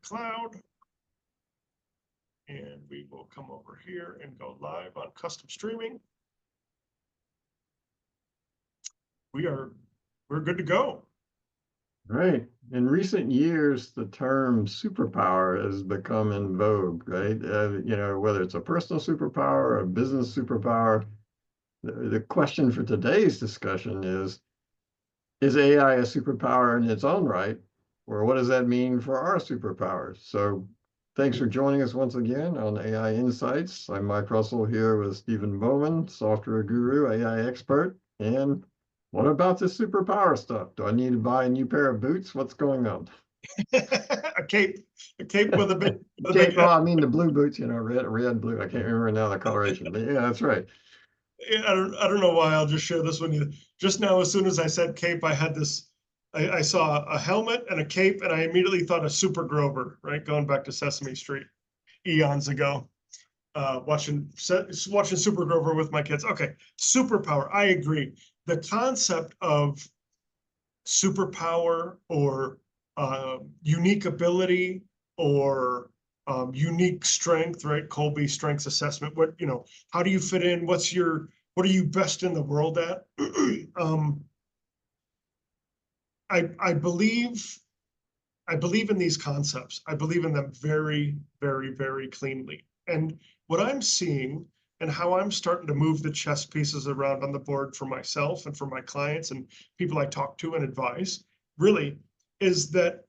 cloud. And we will come over here and go live on custom streaming. We're good to go. Right. In recent years, the term superpower has become in vogue, right? Whether it's a personal superpower or a business superpower, the question for today's discussion is AI a superpower in its own right? Or what does that mean for our superpowers? So thanks for joining us once again on AI Insights. I'm Mike Russell here with Stephen Bowman, software guru, AI expert. And what about this superpower stuff? Do I need to buy a new pair of boots? What's going on? a cape with a big. Cape, well, I mean the blue boots, red, blue. I can't remember now the coloration, but yeah, that's right. I don't know why. I'll just share this one. Just now, as soon as I said cape, I had this. I saw a helmet and a cape, and I immediately thought of Super Grover, right? Going back to Sesame Street eons ago, watching Super Grover with my kids. Okay, superpower. I agree. The concept of superpower or unique ability or unique strength, right? Colby strengths assessment. How do you fit in? What are you best in the world at? I believe in these concepts. I believe in them very, very, very cleanly. And what I'm seeing and how I'm starting to move the chess pieces around on the board for myself and for my clients and people I talk to and advise really is that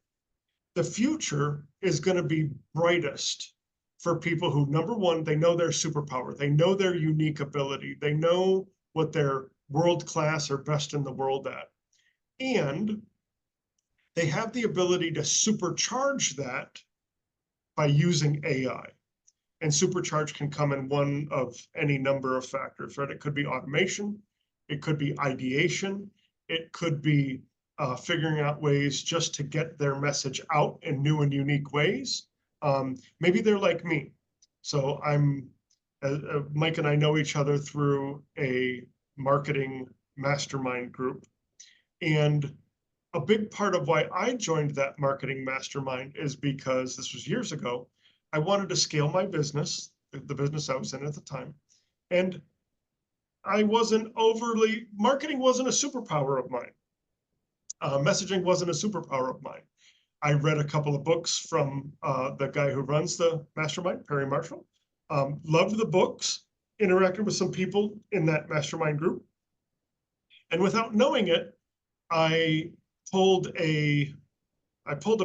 the future is going to be brightest for people who, number one, they know their superpower, they know their unique ability, they know what they're world class or best in the world at. And they have the ability to supercharge that by using AI. And supercharge can come in one of any number of factors, right? It could be automation, it could be ideation, it could be figuring out ways just to get their message out in new and unique ways. Maybe they're like me. So Mike and I know each other through a marketing mastermind group. And a big part of why I joined that marketing mastermind is because this was years ago. I wanted to scale my business, the business I was in at the time. And marketing wasn't a superpower of mine. Messaging wasn't a superpower of mine. I read a couple of books from the guy who runs the mastermind, Perry Marshall. Loved the books, interacted with some people in that mastermind group. And without knowing it, I pulled a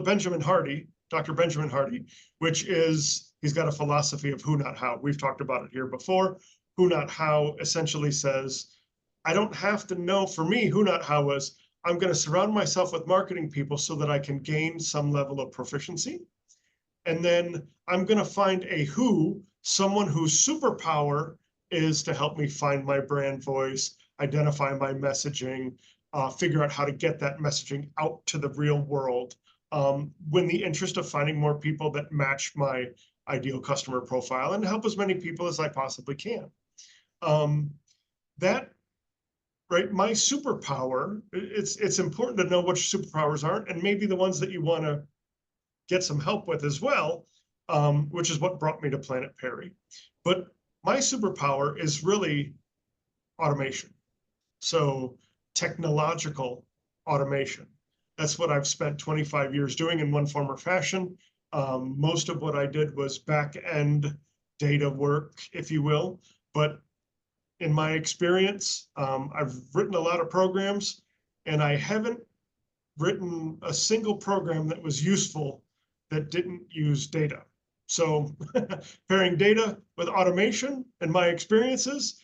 Benjamin Hardy, Dr. Benjamin Hardy, which is, he's got a philosophy of who, not how. We've talked about it here before. Who, not how essentially says, I don't have to know, for me, who, not how was, I'm going to surround myself with marketing people so that I can gain some level of proficiency. And then I'm going to find a who, someone whose superpower is to help me find my brand voice, identify my messaging, figure out how to get that messaging out to the real world, in the interest of finding more people that match my ideal customer profile and help as many people as I possibly can. Right, my superpower, it's important to know what your superpowers are and maybe the ones that you want to get some help with as well, which is what brought me to Planet Perry. But my superpower is really automation. So technological automation. That's what I've spent 25 years doing in one form or fashion. Most of what I did was back-end data work, if you will. But in my experience, I've written a lot of programs, and I haven't written a single program that was useful that didn't use data. So pairing data with automation and my experiences,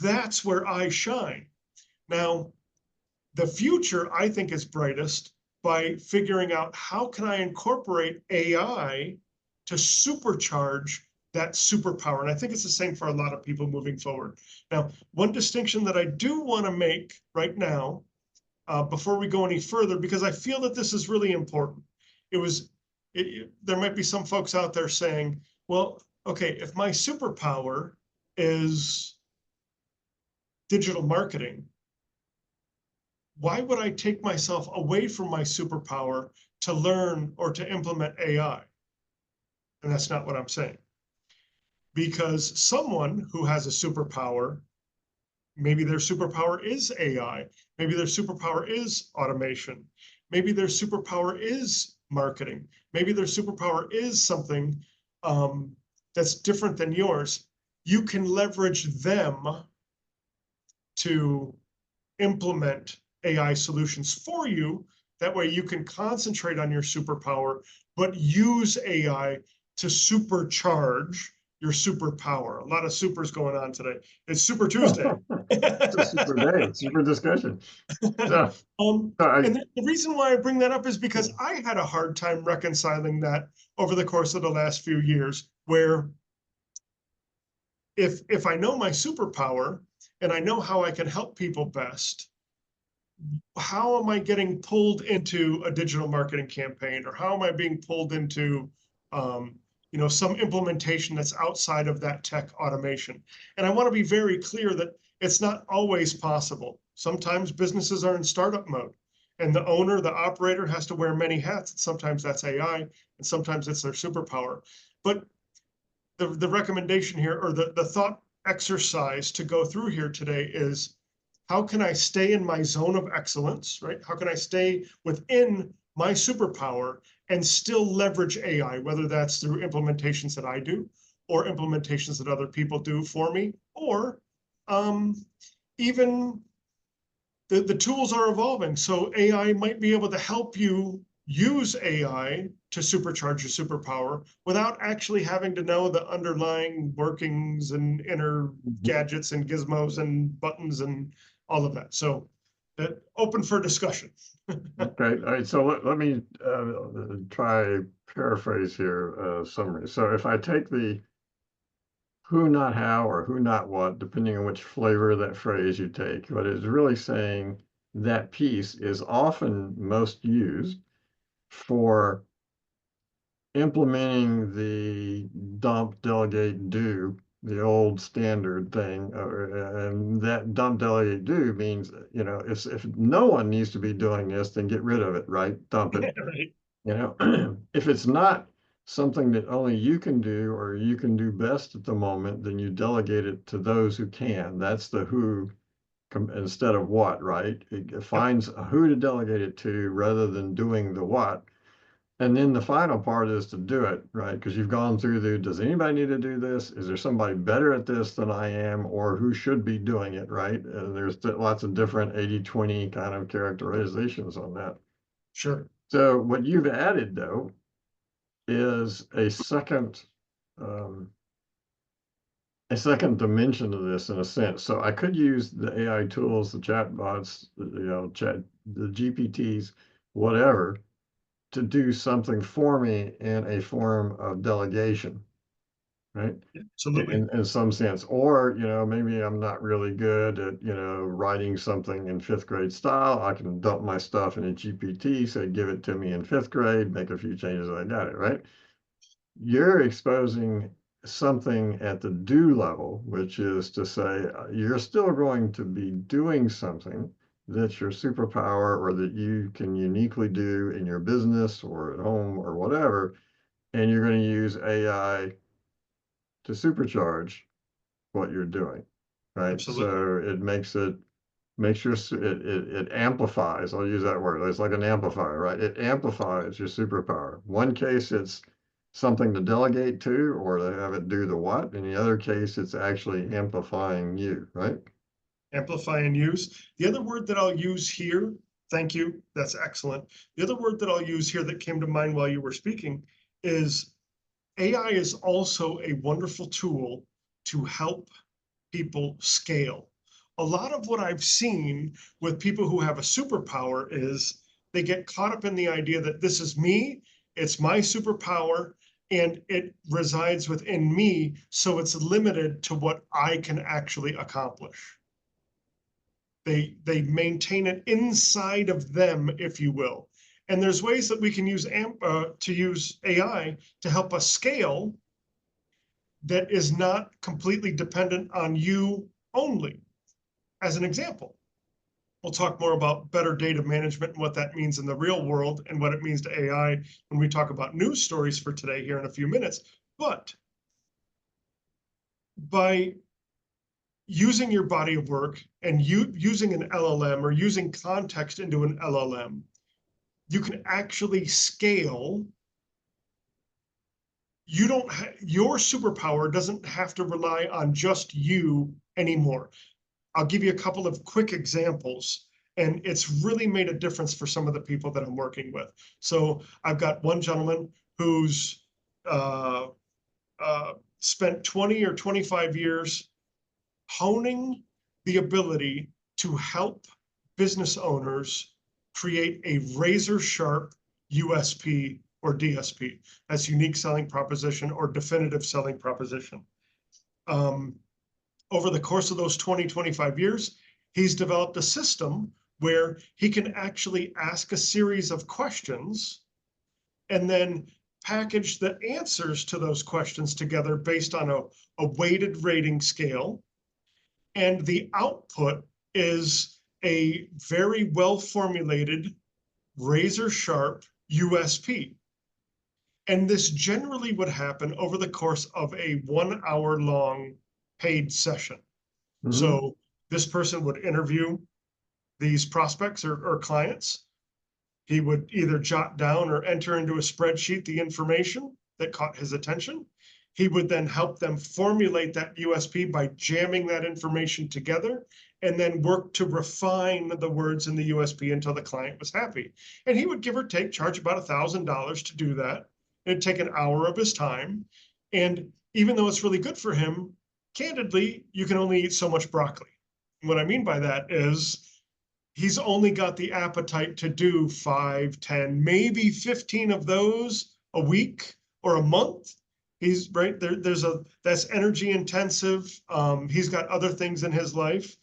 that's where I shine. Now, the future, I think, is brightest by figuring out how can I incorporate AI to supercharge that superpower. And I think it's the same for a lot of people moving forward. Now, one distinction that I do want to make right now, before we go any further, because I feel that this is really important. There might be some folks out there saying, well, okay, if my superpower is digital marketing, why would I take myself away from my superpower to learn or to implement AI? And that's not what I'm saying. Because someone who has a superpower, maybe their superpower is AI, maybe their superpower is automation, maybe their superpower is marketing, maybe their superpower is something that's different than yours. You can leverage them to implement AI solutions for you. That way you can concentrate on your superpower, but use AI to supercharge your superpower. A lot of supers going on today. It's Super Tuesday. It's a super day, super discussion. So, I, And the reason why I bring that up is because I had a hard time reconciling that over the course of the last few years, where if I know my superpower and I know how I can help people best, how am I getting pulled into a digital marketing campaign, or how am I being pulled into some implementation that's outside of that tech automation? And I want to be very clear that it's not always possible. Sometimes businesses are in startup mode, and the owner, the operator, has to wear many hats. Sometimes that's AI, and sometimes it's their superpower. But the recommendation here, or the thought exercise to go through here today, is how can I stay in my zone of excellence, right? How can I stay within my superpower and still leverage AI, whether that's through implementations that I do or implementations that other people do for me, or even the tools are evolving. So AI might be able to help you use AI to supercharge your superpower without actually having to know the underlying workings and inner gadgets and gizmos and buttons and all of that. So open for discussion. okay, all right, so let me try paraphrase here, summary. So if I take the who, not how, or who, not what, depending on which flavor of that phrase you take, but it's really saying that piece is often most used for implementing the dump, delegate, do, the old standard thing. And that dump, delegate, do means, if no one needs to be doing this, then get rid of it, right? Dump it. Right. If it's not something that only you can do or you can do best at the moment, then you delegate it to those who can. That's the who instead of what, right? It finds a who to delegate it to rather than doing the what. And then the final part is to do it, right? Because you've gone through does anybody need to do this? Is there somebody better at this than I am, or who should be doing it, right? There's lots of different 80-20 kind of characterizations on that. Sure. So what you've added, though, is um, a second dimension to this in a sense. So I could use the AI tools, the chatbots, the GPTs, whatever, to do something for me in a form of delegation, right? Absolutely. In some sense, or maybe I'm not really good at writing something in fifth grade style. I can dump my stuff in a GPT, say give it to me in fifth grade, make a few changes, and I got it, right? You're exposing something at the do level, which is to say you're still going to be doing something that's your superpower or that you can uniquely do in your business or at home or whatever, and you're going to use AI to supercharge what you're doing, right? Absolutely. So it it amplifies. I'll use that word. It's like an amplifier, right? It amplifies your superpower. One case, it's something to delegate to or to have it do the what. In the other case, it's actually amplifying you, right? Amplify and use. The other word that I'll use here, thank you, that's excellent. The other word that I'll use here that came to mind while you were speaking is AI is also a wonderful tool to help people scale. A lot of what I've seen with people who have a superpower is they get caught up in the idea that this is me, it's my superpower, and it resides within me, so it's limited to what I can actually accomplish. They maintain it inside of them, if you will. And there's ways that we can use AI to help us scale that is not completely dependent on you only. As an example, We'll talk more about better data management and what that means in the real world and what it means to AI when we talk about news stories for today here in a few minutes. But by using your body of work and using an LLM or using context into an LLM, you can actually scale. Your superpower doesn't have to rely on just you anymore. I'll give you a couple of quick examples, and it's really made a difference for some of the people that I'm working with. So I've got one gentleman who's spent 20 or 25 years honing the ability to help business owners create a razor sharp USP or DSP. That's unique selling proposition or definitive selling proposition. Over the course of those 20, 25 years, he's developed a system where he can actually ask a series of questions and then package the answers to those questions together based on a weighted rating scale. And the output is a very well formulated, razor sharp USP. And this generally would happen over the course of a 1 hour long paid session. Mhm. So this person would interview these prospects or clients. He would either jot down or enter into a spreadsheet the information that caught his attention. He would then help them formulate that USP by jamming that information together and then work to refine the words in the USP until the client was happy. And he would give or take charge about $1,000 to do that. It'd take an hour of his time. And even though it's really good for him, candidly, you can only eat so much broccoli. And what I mean by that is he's only got the appetite to do 5, 10, maybe 15 of those a week or a month. He's right there. That's energy intensive. He's got other things in his life.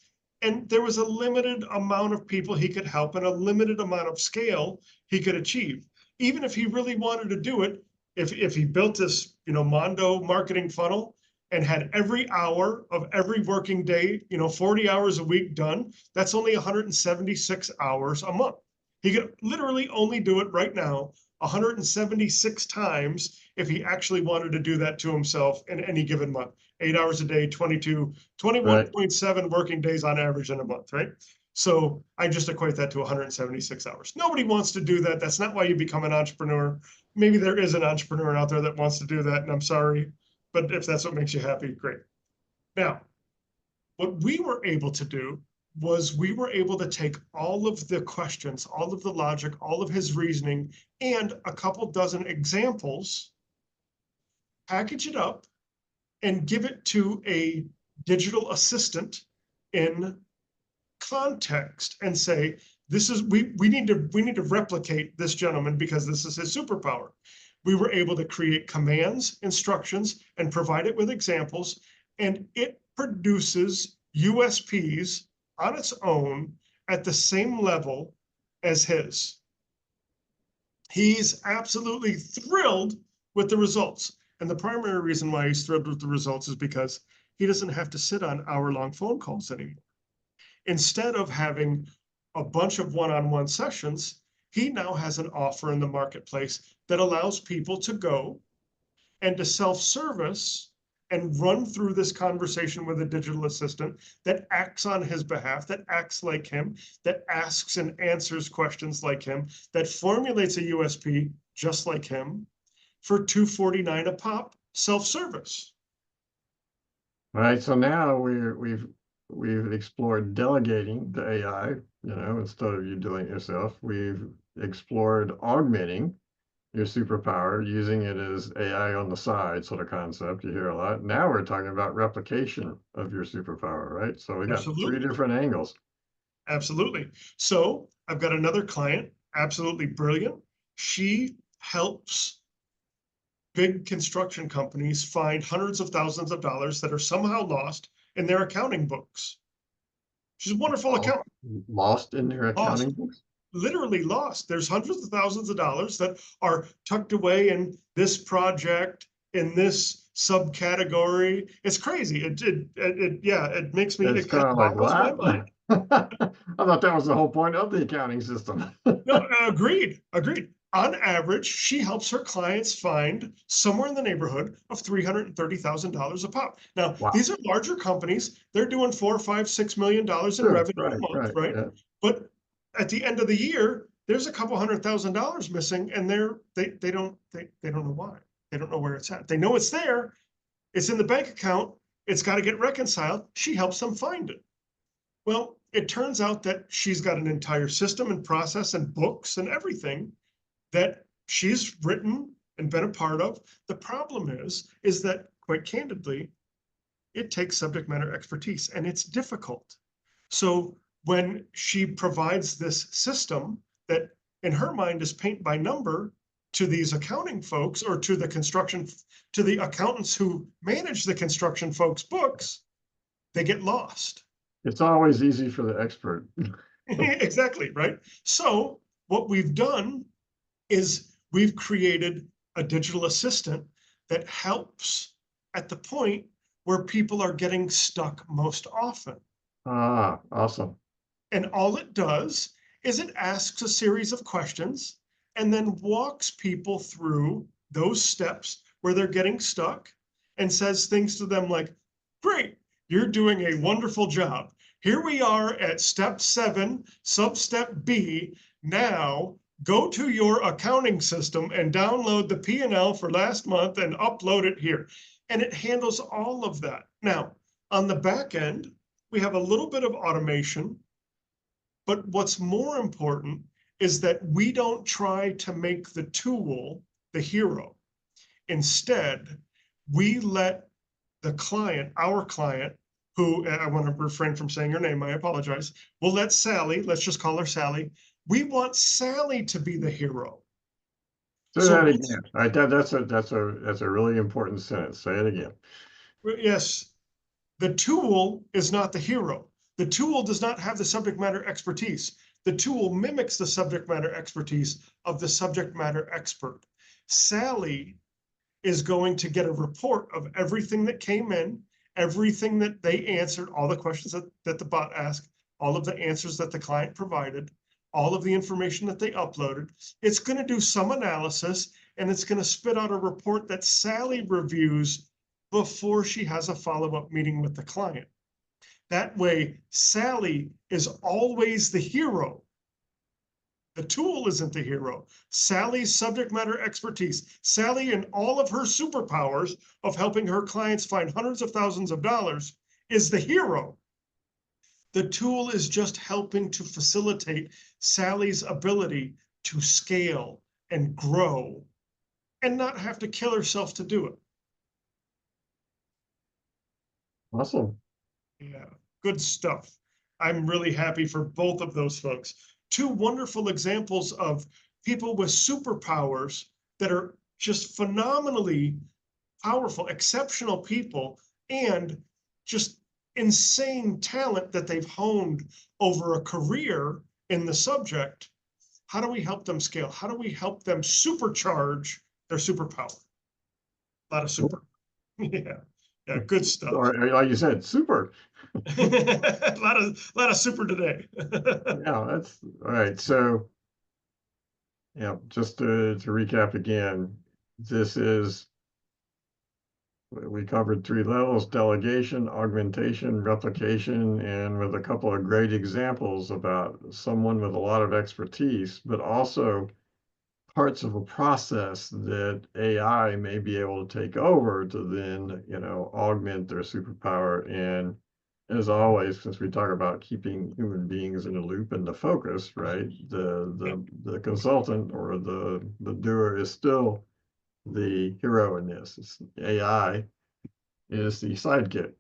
And there was a limited amount of people he could help and a limited amount of scale he could achieve. Even if he really wanted to do it, if he built this, Mondo marketing funnel and had every hour of every working day, 40 hours a week done, that's only 176 hours a month. He could literally only do it right now 176 times if he actually wanted to do that to himself in any given month. 8 hours a day, 21.7 working days on average in a month, right? So I just equate that to 176 hours. Nobody wants to do that. That's not why you become an entrepreneur. Maybe there is an entrepreneur out there that wants to do that, and I'm sorry, but if that's what makes you happy, great. Now, what we were able to do was we were able to take all of the questions, all of the logic, all of his reasoning, and a couple dozen examples, package it up, and give it to a digital assistant in context and say, we need to replicate this gentleman because this is his superpower. We were able to create commands, instructions, and provide it with examples, and it produces USPs on its own at the same level as his. He's absolutely thrilled with the results. And the primary reason why he's thrilled with the results is because he doesn't have to sit on hour-long phone calls anymore. Instead of having a bunch of one-on-one sessions, he now has an offer in the marketplace that allows people to go and to self-service and run through this conversation with a digital assistant that acts on his behalf, that acts like him, that asks and answers questions like him, that formulates a USP just like him for $249 a pop, self-service. All right, so now we've explored delegating the AI, instead of you doing it yourself. We've explored augmenting your superpower, using it as AI on the side sort of concept you hear a lot. Now we're talking about replication of your superpower, right? So we got Absolutely. 3 different angles. Absolutely. So I've got another client, absolutely brilliant. She helps big construction companies find hundreds of thousands of dollars that are somehow lost in their accounting books. She's a wonderful accountant. Lost in their accounting books? Literally lost. There's hundreds of thousands of dollars that are tucked away in this project, in this subcategory. It's crazy. It makes me, It's it kind of like, boggles my what? mind. I thought that was the whole point of the accounting system. No, agreed. On average, she helps her clients find somewhere in the neighborhood of $330,000 a pop. Now, Wow. these are larger companies. They're doing $4, $5, $6 million in Sure. revenue a month, Right. right? Yeah. But at the end of the year, there's a couple $100,000 missing, and they don't know why. They don't know where it's at. They know it's there. It's in the bank account. It's got to get reconciled. She helps them find it. Well, it turns out that she's got an entire system and process and books and everything that she's written and been a part of. The problem is that, quite candidly, it takes subject matter expertise, and it's difficult. So when she provides this system that in her mind is paint by number to these accounting folks, or to the accountants who manage the construction folks' books, they get lost. It's always easy for the expert. Exactly, right? So what we've done is we've created a digital assistant that helps at the point where people are getting stuck most often. Ah, awesome. And all it does is it asks a series of questions and then walks people through those steps where they're getting stuck, and says things to them like, great, you're doing a wonderful job. Here we are at step 7, sub-step B. Now go to your accounting system and download the P&L for last month and upload it here. And it handles all of that. Now, on the back end, we have a little bit of automation, but what's more important is that we don't try to make the tool the hero. Instead, we let the client, our client, who, I want to refrain from saying her name, I apologize. We'll let Sally, let's just call her Sally. We want Sally to be the hero. Say So that again. All right, that's a really important sentence. Say it again. yes, the tool is not the hero. The tool does not have the subject matter expertise. The tool mimics the subject matter expertise of the subject matter expert. Sally is going to get a report of everything that came in, everything that they answered, all the questions that the bot asked, all of the answers that the client provided, all of the information that they uploaded. It's going to do some analysis, and it's going to spit out a report that Sally reviews before she has a follow-up meeting with the client. That way, Sally is always the hero. The tool isn't the hero. Sally's subject matter expertise, Sally and all of her superpowers of helping her clients find hundreds of thousands of dollars, is the hero. The tool is just helping to facilitate Sally's ability to scale and grow and not have to kill herself to do it. Awesome. Yeah, good stuff. I'm really happy for both of those folks. Two wonderful examples of people with superpowers that are just phenomenally powerful, exceptional people, and just insane talent that they've honed over a career in the subject. How do we help them scale? How do we help them supercharge their superpower? A lot of super. Yeah, good stuff. Or like you said, super. a lot of super today. Yeah, that's all right. So, yeah, just to recap again, this is, we covered 3 levels: delegation, augmentation, replication, and with a couple of great examples about someone with a lot of expertise, but also parts of a process that AI may be able to take over to then, augment their superpower. And as always, since we talk about keeping human beings in the loop and the focus, right? The consultant or the doer is still the hero in this. It's AI is the sidekick.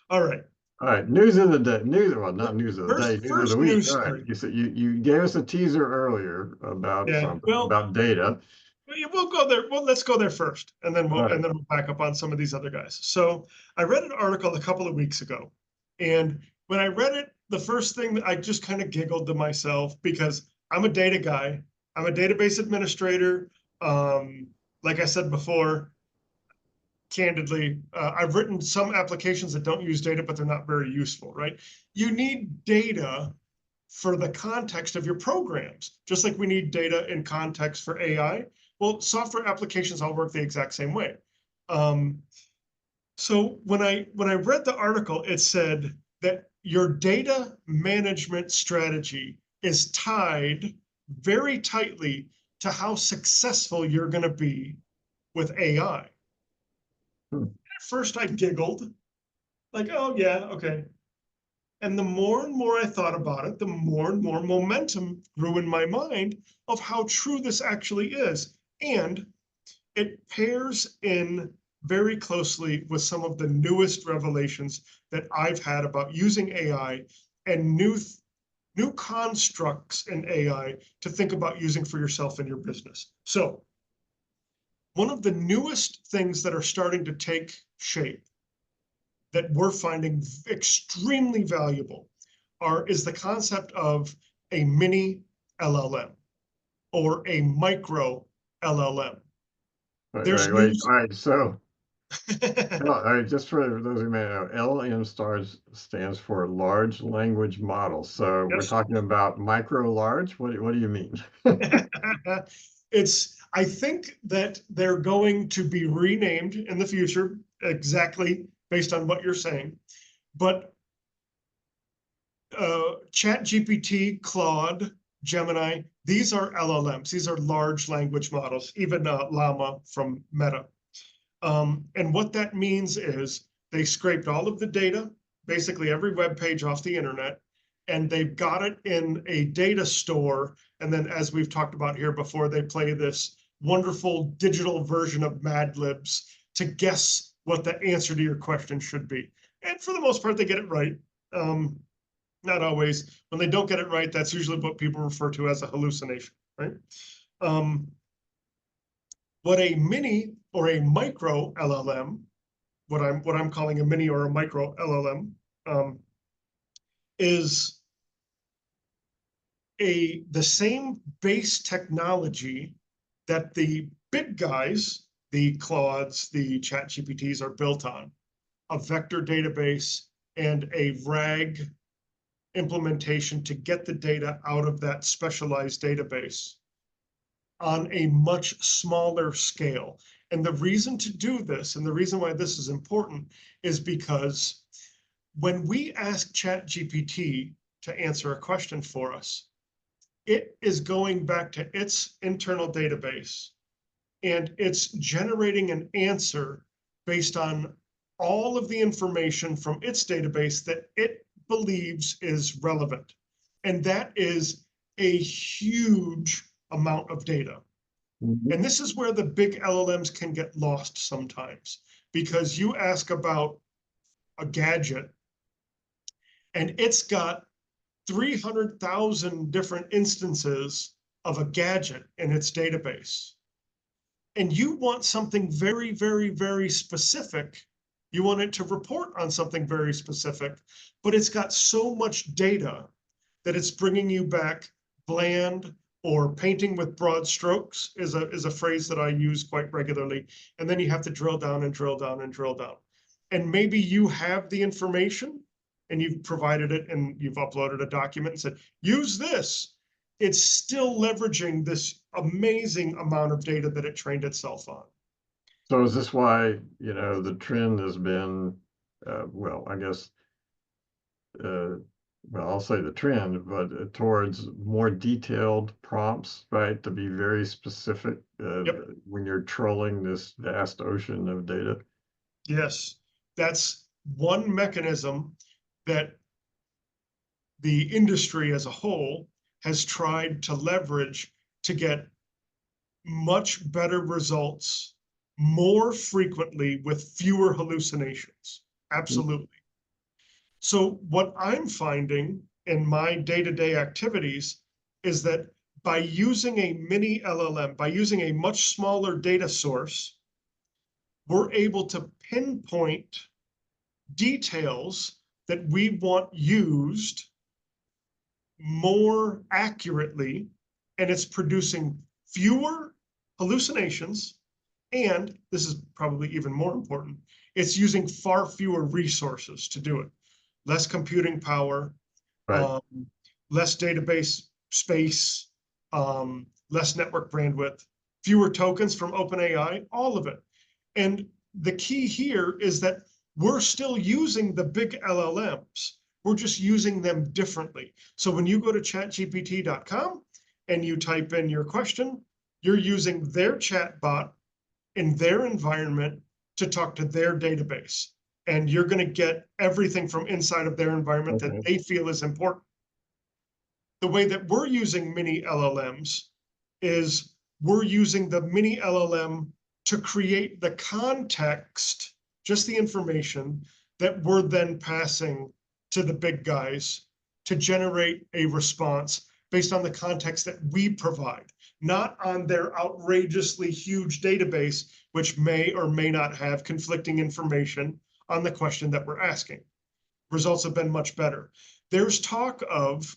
All right. All right, news of the day. Well, not news of the day, news of the First week. news All right, story. you said you gave us a teaser earlier about Yeah. something Well, about data. we'll go there. Well, let's go there first, and then All right. we'll back up on some of these other guys. So I read an article a couple of weeks ago, and when I read it, the first thing that I just kind of giggled to myself, because I'm a data guy. I'm a database administrator. Like I said before, candidly, I've written some applications that don't use data, but they're not very useful, right? You need data for the context of your programs, just like we need data in context for AI. Well, software applications all work the exact same way. So when I read the article, it said that your data management strategy is tied very tightly to how successful you're going to be with AI. Hmm. At first, I giggled, like, oh, yeah, okay. And the more and more I thought about it, the more and more momentum grew in my mind of how true this actually is. And it pairs in very closely with some of the newest revelations that I've had about using AI and new constructs in AI to think about using for yourself and your business. So one of the newest things that are starting to take shape that we're finding extremely valuable is the concept of a mini LLM or a micro LLM. There's Wait. news. All right. So, all right, just for those who may know, LLM stands for large language model. So we're Yes. talking about micro large. What do you mean? I think that they're going to be renamed in the future, exactly based on what you're saying. But Chat GPT, Claude, Gemini, these are LLMs. These are large language models, even Llama from Meta. And what that means is they scraped all of the data, basically every web page off the internet, and they've got it in a data store. And then, as we've talked about here before, they play this wonderful digital version of Mad Libs to guess what the answer to your question should be. And for the most part, they get it right. Not always. When they don't get it right, that's usually what people refer to as a hallucination, right? What a mini or a micro LLM, what I'm calling a mini or a micro LLM, is the same base technology that the big guys, the Claudes, the Chat GPTs are built on, a vector database and a RAG implementation to get the data out of that specialized database on a much smaller scale. And the reason to do this, and the reason why this is important, is because when we ask ChatGPT to answer a question for us, it is going back to its internal database and it's generating an answer based on all of the information from its database that it believes is relevant. And that is a huge amount of data. Mhm. And this is where the big LLMs can get lost sometimes, because you ask about a gadget and it's got 300,000 different instances of a gadget in its database. And you want something very, very, very specific. You want it to report on something very specific, but it's got so much data that it's bringing you back bland, or painting with broad strokes is a phrase that I use quite regularly. And then you have to drill down and drill down and drill down. And maybe you have the information and you've provided it and you've uploaded a document and said, use this. It's still leveraging this amazing amount of data that it trained itself on. So is this why, the trend has been, well, I guess, uh, well, I'll say the trend, but towards more detailed prompts, right? To be very specific Yep. when you're trolling this vast ocean of data. Yes. That's one mechanism that the industry as a whole has tried to leverage to get much better results more frequently with fewer hallucinations. Absolutely. So what I'm finding in my day-to-day activities is that by using a mini LLM, by using a much smaller data source, we're able to pinpoint details that we want used more accurately, and it's producing fewer hallucinations And this is probably even more important, it's using far fewer resources to do it. Less computing power, Right. um, less database space, less network bandwidth, fewer tokens from OpenAI, all of it. And the key here is that we're still using the big LLMs. We're just using them differently. So when you go to chatgpt.com and you type in your question, you're using their chatbot in their environment to talk to their database. And you're going to get everything from inside of their environment that Okay. they feel is important. The way that we're using mini LLMs is we're using the mini LLM to create the context, just the information that we're then passing to the big guys to generate a response based on the context that we provide, not on their outrageously huge database, which may or may not have conflicting information on the question that we're asking. Results have been much better. There's talk of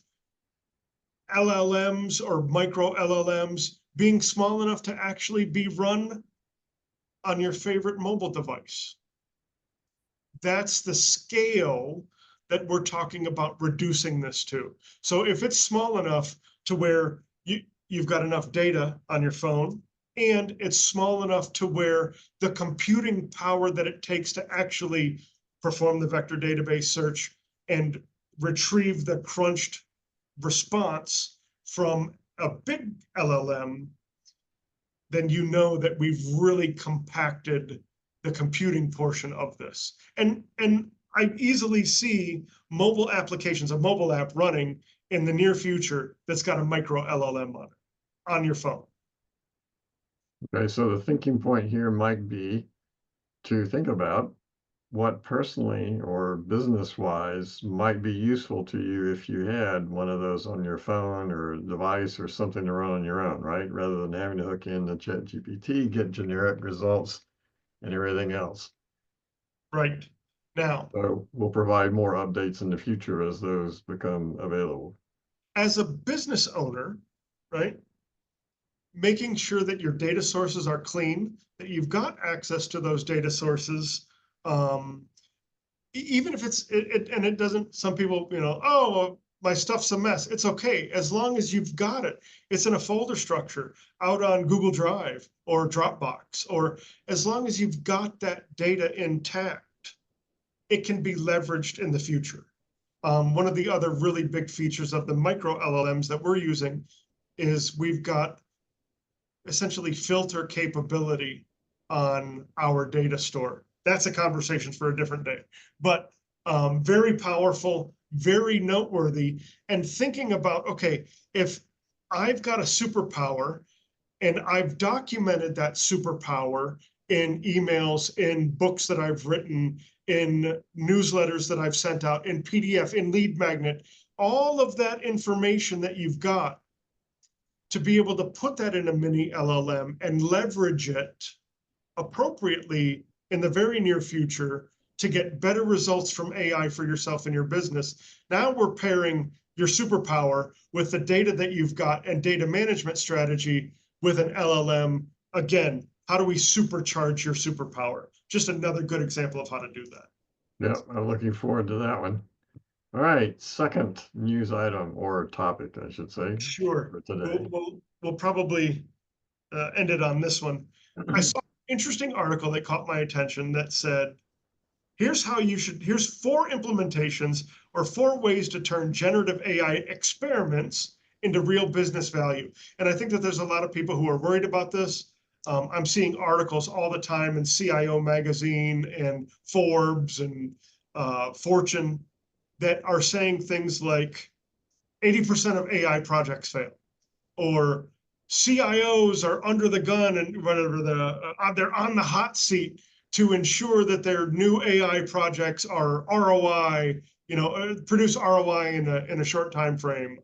LLMs or micro LLMs being small enough to actually be run on your favorite mobile device. That's the scale that we're talking about reducing this to. So if it's small enough to where you've got enough data on your phone, and it's small enough to where the computing power that it takes to actually perform the vector database search and retrieve the crunched response from a big LLM, then you know that we've really compacted the computing portion of this. And I easily see mobile applications, a mobile app running in the near future that's got a micro LLM on it, on your phone. Okay, so the thinking point here might be to think about what personally or business-wise might be useful to you if you had one of those on your phone or device or something to run on your own, right? Rather than having to hook into ChatGPT, get generic results and everything else. Right. Now, So we'll provide more updates in the future as those become available. as a business owner, right, making sure that your data sources are clean, that you've got access to those data sources, even if it's and it doesn't, some people, oh, well, my stuff's a mess. It's okay as long as you've got it. It's in a folder structure out on Google Drive or Dropbox, or as long as you've got that data intact, it can be leveraged in the future. One of the other really big features of the micro LLMs that we're using is we've got essentially filter capability on our data store. That's a conversation for a different day, but very powerful, very noteworthy. And thinking about, okay, if I've got a superpower and I've documented that superpower in emails, in books that I've written, in newsletters that I've sent out, in PDF, in lead magnet, all of that information that you've got, to be able to put that in a mini LLM and leverage it appropriately in the very near future to get better results from AI for yourself and your business. Now we're pairing your superpower with the data that you've got and data management strategy with an LLM. Again, how do we supercharge your superpower? Just another good example of how to do that. Yeah, I'm looking forward to that one. All right, second news item or topic, I should say, Sure. for today. We'll probably end it on this one. I saw an interesting article that caught my attention that said, here's four implementations or four ways to turn generative AI experiments into real business value. And I think that there's a lot of people who are worried about this. I'm seeing articles all the time in CIO magazine and Forbes and Fortune that are saying things like 80% of AI projects fail, or CIOs are under the gun and whatever they're on the hot seat to ensure that their new AI projects are ROI, produce ROI in a short time frame,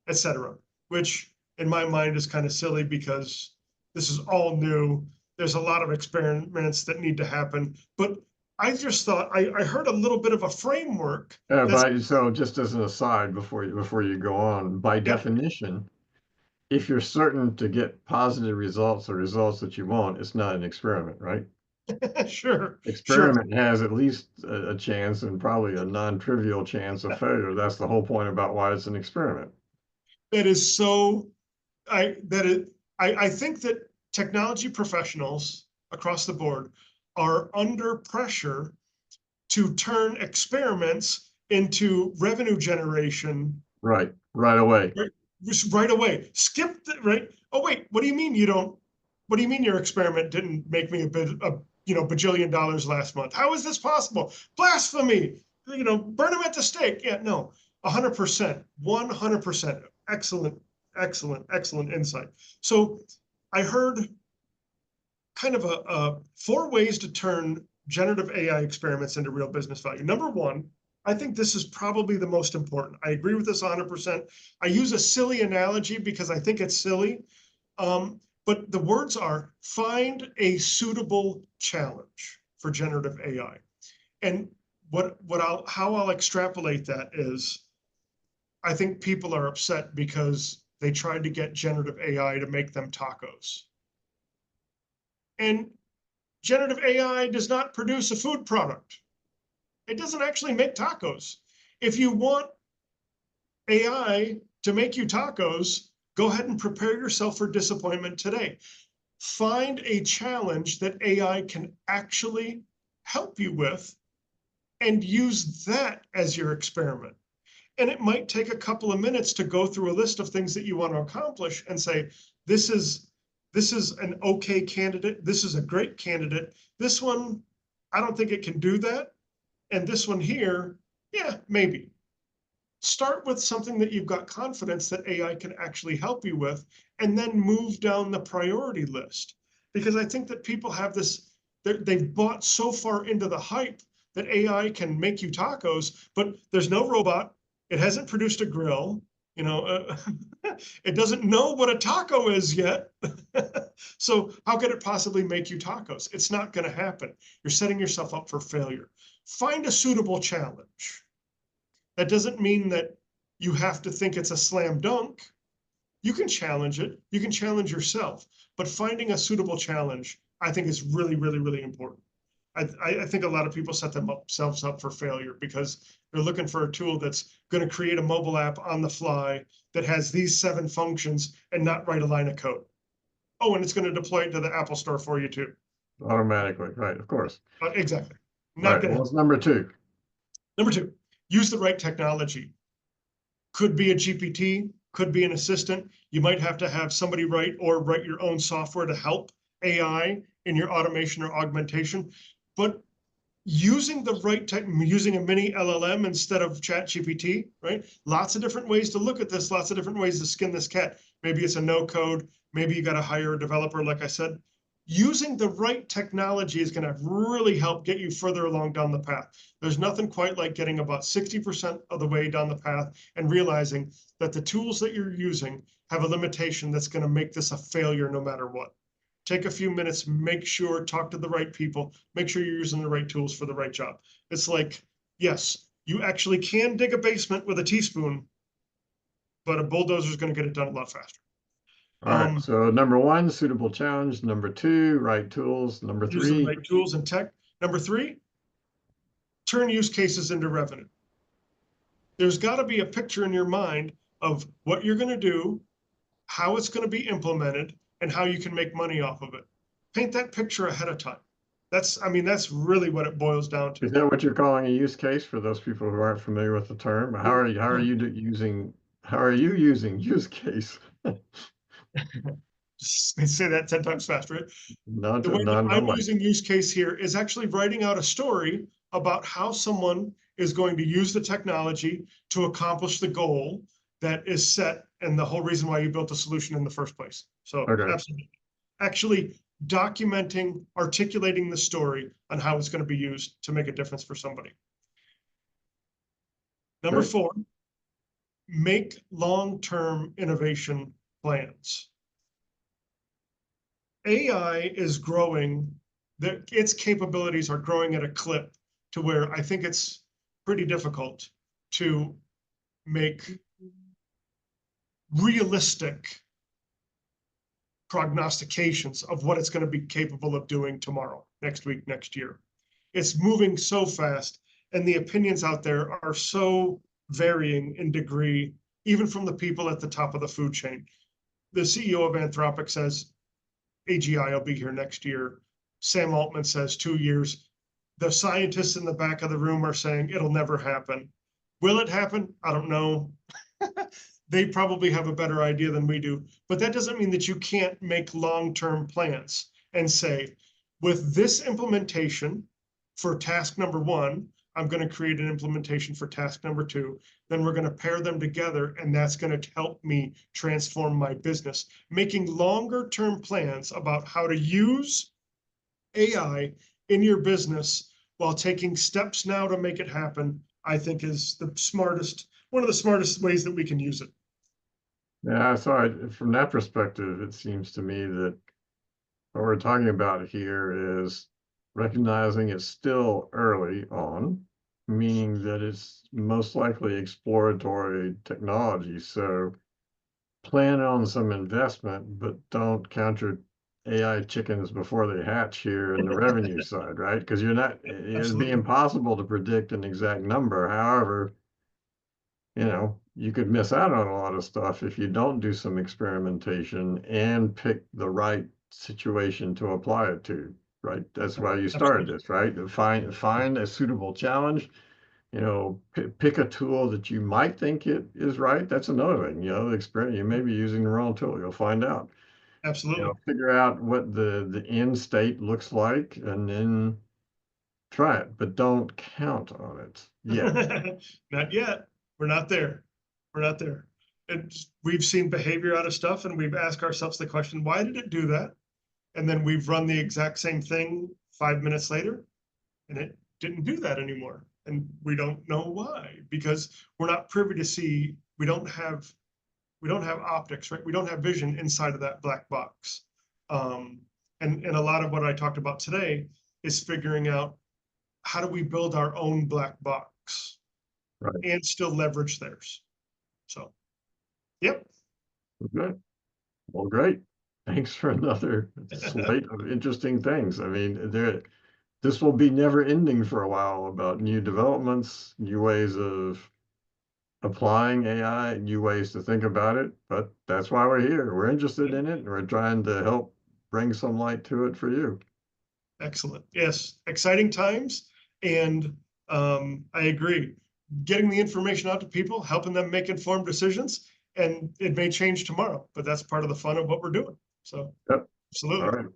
et cetera. Which in my mind is kind of silly because this is all new. There's a lot of experiments that need to happen, but I just thought I heard a little bit of a framework. That's So just as an aside before you go on, by Yep. definition, if you're certain to get positive results or results that you want, it's not an experiment, right? Sure, sure. Experiment has at least a chance and probably a non-trivial chance of failure. That's the whole point about why it's an experiment. That is so, I think that technology professionals across the board are under pressure to turn experiments into revenue generation Right, right away. just right away. Skip the right. Oh wait, what do you mean you don't? What do you mean your experiment didn't make me bajillion dollars last month? How is this possible? Blasphemy! Burn them at the stake. Yeah, no, 100%, 100%. Excellent, excellent, excellent insight. So I heard kind of a 4 ways to turn generative AI experiments into real business value. Number one, I think this is probably the most important. I agree with this 100%. I use a silly analogy because I think it's silly. But the words are find a suitable challenge for generative AI. And how I'll extrapolate that is I think people are upset because they tried to get generative AI to make them tacos. And generative AI does not produce a food product. It doesn't actually make tacos. If you want AI to make you tacos, go ahead and prepare yourself for disappointment today. Find a challenge that AI can actually help you with and use that as your experiment. And it might take a couple of minutes to go through a list of things that you want to accomplish and say, this is an okay candidate. This is a great candidate. This one, I don't think it can do that. And this one here, yeah, maybe. Start with something that you've got confidence that AI can actually help you with, and then move down the priority list. Because I think that people have this, they've bought so far into the hype that AI can make you tacos, but there's no robot. It hasn't produced a grill. It doesn't know what a taco is yet. So how could it possibly make you tacos? It's not going to happen. You're setting yourself up for failure. Find a suitable challenge. That doesn't mean that you have to think it's a slam dunk. You can challenge it. You can challenge yourself. But finding a suitable challenge, I think, is really, really, really important. I think a lot of people set themselves up for failure because they're looking for a tool that's going to create a mobile app on the fly that has these 7 functions and not write a line of code. Oh, and it's going to deploy it to the Apple Store for you too. Automatically, right, of course. Exactly. All Not right, going to. what's number 2? Number 2, use the right technology. Could be a GPT, could be an assistant. You might have to have somebody write your own software to help AI in your automation or augmentation. But using the right tech, using a mini LLM instead of ChatGPT, right? Lots of different ways to look at this, lots of different ways to skin this cat. Maybe it's a no code, maybe you got to hire a developer, like I said. Using the right technology is going to really help get you further along down the path. There's nothing quite like getting about 60% of the way down the path and realizing that the tools that you're using have a limitation that's going to make this a failure no matter what. Take a few minutes, make sure, talk to the right people, make sure you're using the right tools for the right job. It's like, yes, you actually can dig a basement with a teaspoon, but a bulldozer is going to get it done a lot faster. All right, so number 1, suitable challenge. Number 2, right tools. Number Use the 3, right tools and tech. Number 3, turn use cases into revenue. There's got to be a picture in your mind of what you're going to do, how it's going to be implemented, and how you can make money off of it. Paint that picture ahead of time. That's really what it boils down to. is that what you're calling a use case for those people who aren't familiar with the term? How are you using use case? Say that 10 times faster. No, The way that I'm nobody. using use case here is actually writing out a story about how someone is going to use the technology to accomplish the goal that is set and the whole reason why you built the solution in the first place. So Okay. absolutely. Actually documenting, articulating the story on how it's going to be used to make a difference for somebody. Number 4, make long-term innovation plans. AI is growing, its capabilities are growing at a clip to where I think it's pretty difficult to make realistic prognostications of what it's going to be capable of doing tomorrow, next week, next year. It's moving so fast, and the opinions out there are so varying in degree, even from the people at the top of the food chain. The CEO of Anthropic says AGI will be here next year. Sam Altman says 2 years. The scientists in the back of the room are saying it'll never happen. Will it happen? I don't know. They probably have a better idea than we do, but that doesn't mean that you can't make long-term plans and say, with this implementation for task number 1, I'm going to create an implementation for task number 2. Then we're going to pair them together, and that's going to help me transform my business. Making longer-term plans about how to use AI in your business while taking steps now to make it happen, I think is one of the smartest ways that we can use it. Yeah, so from that perspective, it seems to me that what we're talking about here is recognizing it's still early on, meaning that it's most likely exploratory technology. So plan on some investment, but don't count your AI chickens before they hatch here in the revenue side, right? Because it'd be Absolutely. impossible to predict an exact number. However, you could miss out on a lot of stuff if you don't do some experimentation and pick the right situation to apply it to, right? That's why you started this, right? To find a suitable challenge, pick a tool that you might think it is right. That's another thing, the experience, you may be using the wrong tool. You'll find out. Absolutely. Figure out what the end state looks like and then try it, but don't count on it yet. Not yet. We're not there. We're not there. We've seen behavior out of stuff, and we've asked ourselves the question, why did it do that? And then we've run the exact same thing 5 minutes later, and it didn't do that anymore. And we don't know why, because we're not privy to see, we don't have optics, right? We don't have vision inside of that black box. And a lot of what I talked about today is figuring out, how do we build our own black box, Right. and still leverage theirs? So, yep. Good. Well, great. Thanks for another slate of interesting things. I mean, this will be never ending for a while about new developments, new ways of applying AI, new ways to think about it. But that's why we're here. We're interested in it, and we're trying to help bring some light to it for you. Excellent. Yes, exciting times. And I agree. Getting the information out to people, helping them make informed decisions, and it may change tomorrow, but that's part of the fun of what we're doing. So, Yep. absolutely. All right.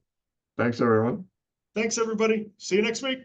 Thanks, everyone. Thanks, everybody. See you next week.